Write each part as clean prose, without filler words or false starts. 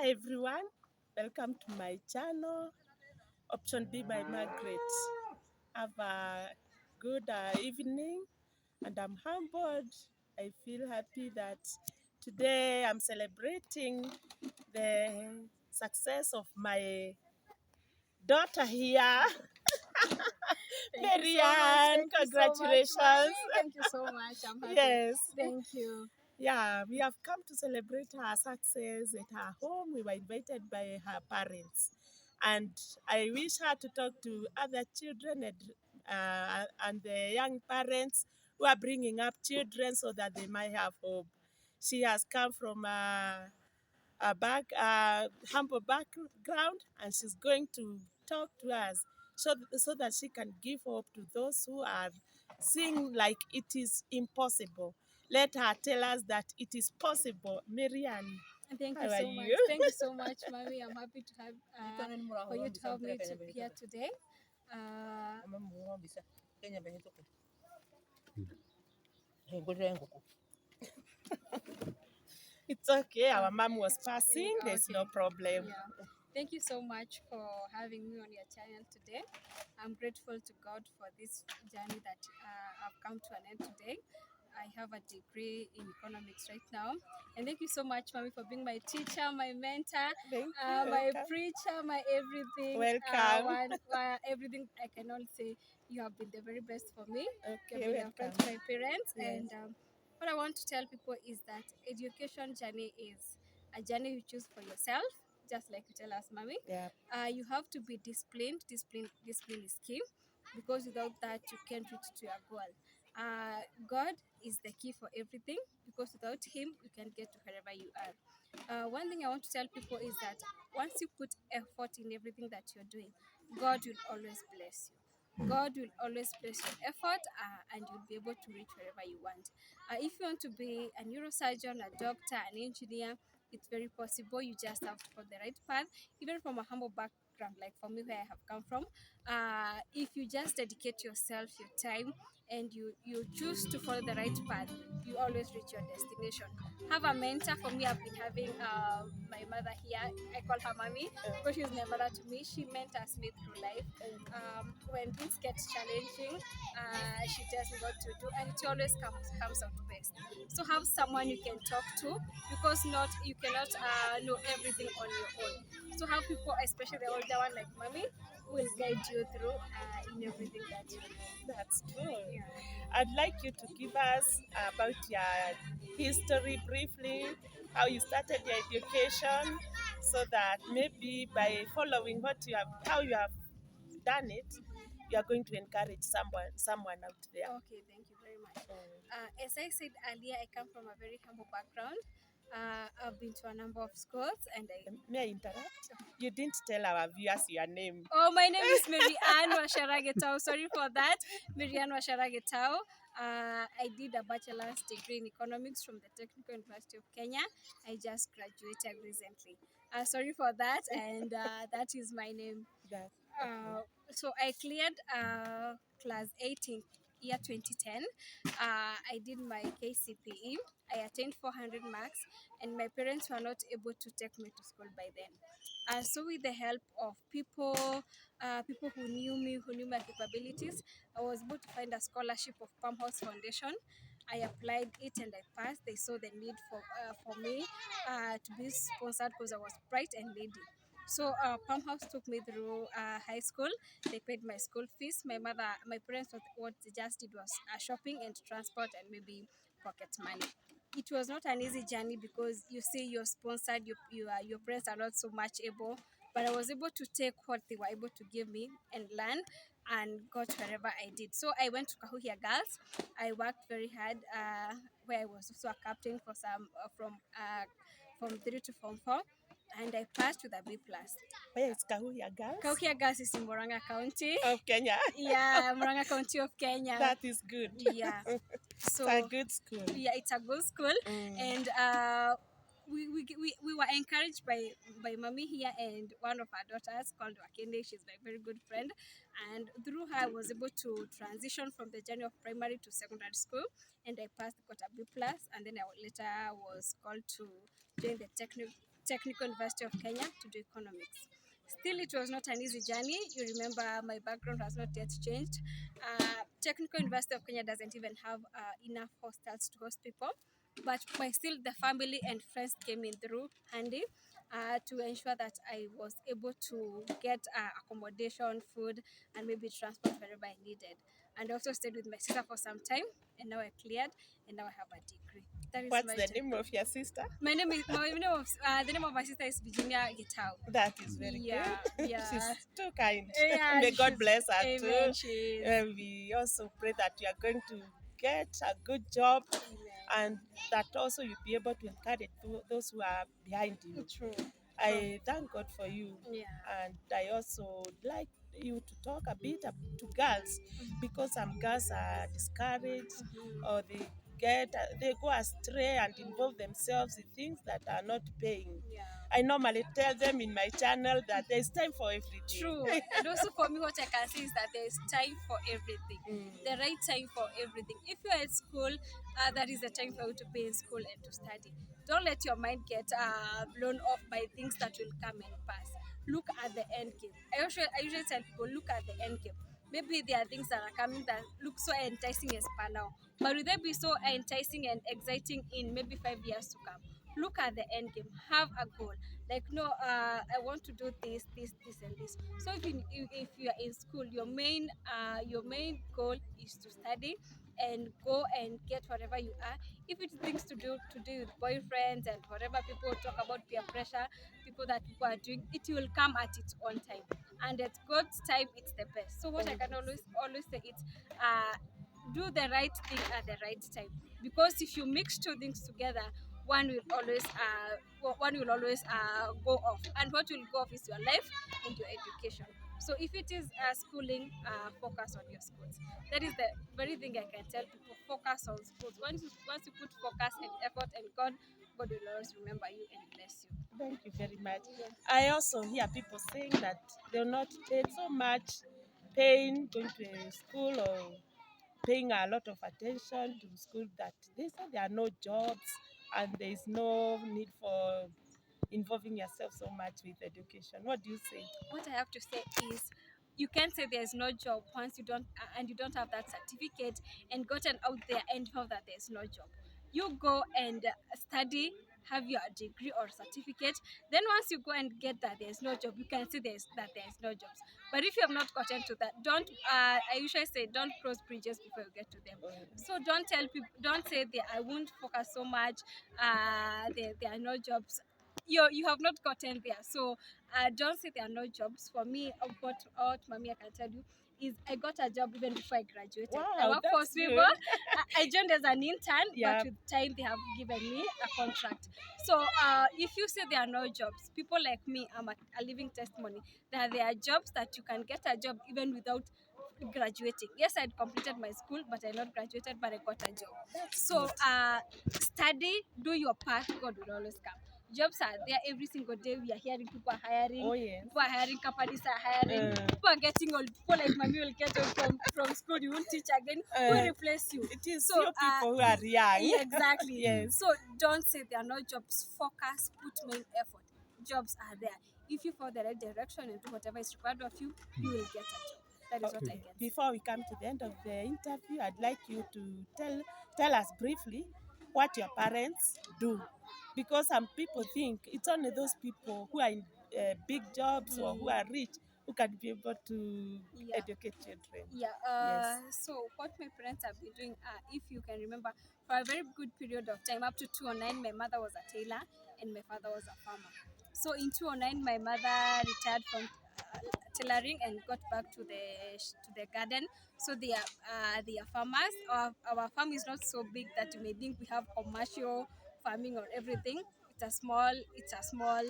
Hi everyone, welcome to my channel, Option B by Margaret. Have a good evening and I'm humbled. I feel happy that today I'm celebrating the success of my daughter here. Maryanne, congratulations. Thank you so much. I'm happy. Yes. Thank you. Yeah, we have come to celebrate her success at her home. We were invited by her parents. And I wish her to talk to other children and the young parents who are bringing up children so that they might have hope. She has come from a humble background and she's going to talk to us so that she can give hope to those who are seeing like it is impossible. Let her tell us that it is possible. Maryanne, Thank how you are so much. you? Thank you so much, Mommy. I'm happy to have for you to have me here today. It's okay. Our mom was passing. There's no problem. Yeah. Thank you so much for having me on your channel today. I'm grateful to God for this journey that I've come to an end today. I have a degree in economics right now. And thank you so much, Mommy, for being my teacher, my mentor, Thank you. my Welcome. preacher, my everything. Welcome. Everything I can all say, you have been the very best for me. You have Okay, been a friend welcome. to my parents. Yes. And what I want to tell people is that education journey is a journey you choose for yourself, just like you tell us, Mommy. Yeah. You have to be disciplined. Discipline is key, because without that, you can't reach to your goal. God is the key for everything, because without Him, you can get to wherever you are. One thing I want to tell people is that once you put effort in everything that you're doing, God will always bless you. God will always bless your effort, and you'll be able to reach wherever you want. If you want to be a neurosurgeon, a doctor, an engineer, it's very possible. You just have to follow the right path. Even from a humble background, like for me, where I have come from, if you just dedicate yourself, your time, and you choose to follow the right path, you always reach your destination. Have a mentor. For me, I've been having my mother here. I call her mommy because she's my mother to me. She mentors me through life. When things get challenging, she tells me what to do, and it always comes out best. So have someone you can talk to, because not you cannot know everything on your own. So have people, especially the older one like mommy, will guide you through in everything that you do. That's true. Yeah. I'd like you to give us about your history briefly, how you started your education, so that maybe by following how you have done it, you are going to encourage someone out there. Okay, thank you very much. As I said earlier, I come from a very humble background. I've been to a number of schools, and I. May I interrupt? You didn't tell our viewers your name. Oh, my name is Maryanne Washaragetao. Sorry for that, Maryanne Washaragetao. I did a bachelor's degree in economics from the Technical University of Kenya. I just graduated recently. Sorry for that, and that is my name. That So I cleared class 18 year 2010. I did my KCPE. I attained 400 marks, and my parents were not able to take me to school by then. So with the help of people who knew me, who knew my capabilities, I was able to find a scholarship of Palm House Foundation. I applied it and I passed. They saw the need for me to be sponsored because I was bright and lady. So Palm House took me through high school. They paid my school fees. My parents, what they just did was shopping and transport and maybe pocket money. It was not an easy journey, because you see you're sponsored, your parents are not so much able, but I was able to take what they were able to give me and learn and got wherever I did. So I went to Kahuhia Girls. I worked very hard, where I was also a captain for some from 3 to form 4, and I passed with a B plus. where is Kahuya Girls? Kahuhia Girls is in Moranga County. Of Kenya. Yeah, Moranga County of Kenya. That is good. Yeah. It's So a good school. yeah, it's a good school, and we were encouraged by mommy here and one of our daughters called Wakende. She's my very good friend, and through her I was able to transition from the journey of primary to secondary school, and I passed, got a B plus, and then I later was called to join the Technical University of Kenya to do economics. Still, it was not an easy journey. You remember, my background has not yet changed. Technical University of Kenya doesn't even have enough hostels to host people, but by still the family and friends came in through handy to ensure that I was able to get accommodation, food, and maybe transport wherever I needed. And I also stayed with my sister for some time, and now I cleared, and now I have a degree. That is What's my the name of your sister? my name is my name of the name of my sister is Virginia Gitao. That is very Yeah, good. yeah, She's too kind. yeah. May God She's bless her amen. too. She is We also pray that you are going to get a good job, amen. and that also you'll be able to encourage those who are behind you. True, true. I thank God for you, Yeah. and I also would like you to talk a bit to girls, because some girls are discouraged, or they go astray and involve themselves in things that are not paying. Yeah. I normally tell them in my channel that there's time for everything. True. And also for me, what I can say is that there is time for everything. The Mm. right time for everything. If you're at school, that is the time for you to be in school and to study. Don't let your mind get blown off by things that will come and pass. Look at the end game. I usually tell people, look at the end game. Maybe there are things that are coming that look so enticing as per now, but will they be so enticing and exciting in maybe 5 years to come? Look at the end game. Have a goal. Like, no, I want to do this, and this. So if you are in school, your main goal is to study and go and get whatever you are. If it's things to do with boyfriends and whatever people talk about peer pressure, people that people are doing, it will come at its own time, and at God's time, it's the best. So what I can always say is, do the right thing at the right time, because if you mix two things together, one will always go off, and what will go off is your life and your education. So if it is schooling, focus on your schools. That is the very thing I can tell people: focus on schools. Once you put focus and effort, and God will always remember you and bless you. Thank you very much. Yeah. I also hear people saying that they'll not take so much pain going to a school, or paying a lot of attention to school, that they say there are no jobs and there is no need for involving yourself so much with education. What do you say? What I have to say is, you can't say there's no job once you don't have that certificate and gotten out there and know that there's no job. You go and study, have your degree or certificate. Then once you go and get that there's no job, you can say there's no jobs. But if you have not gotten to that, don't. I usually say, don't cross bridges before you get to them. So don't tell people, don't say that I won't focus so much. There are no jobs. You have not gotten there. So don't say there are no jobs. For me, what mommy I can tell you is, I got a job even before I graduated. I Wow, work for that's Swivel. good. I joined as an intern, Yeah. but with time they have given me a contract. So if you say there are no jobs, people like me, I'm a living testimony that there are jobs that you can get a job even without graduating. Yes, I'd completed my school, but I not graduated, but I got a job. That's So good. study, do your part, God will always come. Jobs are there every single day. We are hearing people are hiring, Oh, yes. people are hiring, companies are hiring, Uh, people are getting old. People like mommy will get old from school. You won't teach again. Who will uh, replace you? it is So you people who are young. yeah, exactly. Yes. So don't say there are no jobs. Focus, put main effort. Jobs are there. If you follow the right direction and do whatever is required of you, you will get a job. That is what I can say. Before we come to the end of the interview, I'd like you to tell us briefly what your parents do, because some people think it's only those people who are in big jobs or who are rich who can be able to Yeah. educate children. Yeah. Yes. So what my parents have been doing, if you can remember, for a very good period of time, up to 2009, my mother was a tailor and my father was a farmer. So in 2009, my mother retired from tailoring and got back to the garden. So they are farmers. Our farm is not so big that you may think we have commercial farming or everything. It's a small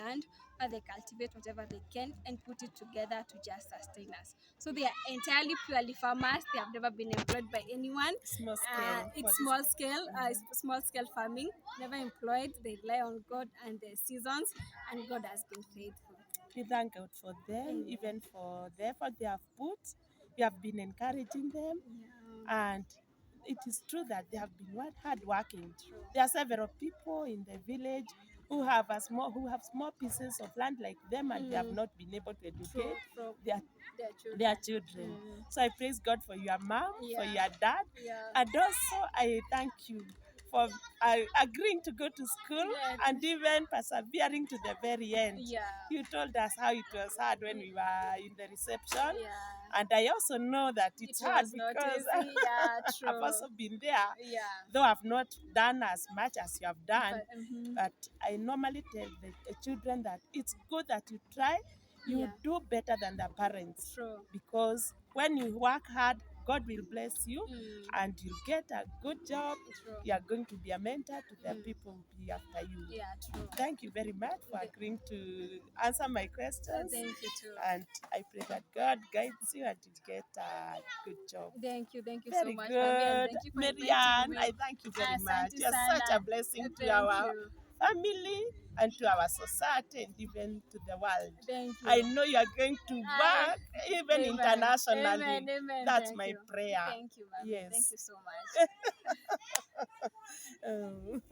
land where they cultivate whatever they can and put it together to just sustain us. So they are entirely purely farmers. They have never been employed by anyone. Small scale. It's small scale. It's small scale farming. Never employed. They rely on God and the seasons, and God has been faithful. We thank God for them, Amen. even for the effort they have put. We have been encouraging them, Yeah. and it is true that they have been hard working. True. There are several people in the village who have small pieces of land like them, and they have Mm. not been able to True. educate From their their children. their children. Mm. So I praise God for your mom, for Yeah. your dad, Yeah. and also I thank you for agreeing to go to school Yeah. and even persevering to the very end. Yeah. You told us how it was hard when we were in the reception, Yeah. and I also know that It it's hard was not because easy. Yeah. I've True. also been there, Yeah. though I've not done as much as you have done. But But I normally tell the children that it's good that you try, you yeah. do better than the parents, True. because when you work hard, God will bless you Mm. and you'll get a good job. True. You are going to be a mentor to the Mm. people who be after you. Yeah. True. Thank you very much for agreeing to answer my questions. Thank you too. And I pray that God guides you and you get a good job. Thank you. Thank you so Very much, Mami, and good. thank you for inviting Marianne, me. I thank you very much. Asante You're such a sana. blessing to Thank our you. family and to our society and even to the world. Thank you. I know you are going to I, work even amen. internationally. Amen. Amen. That's Thank my you. prayer. Thank you, Mami. Thank Yes. you so much. Um,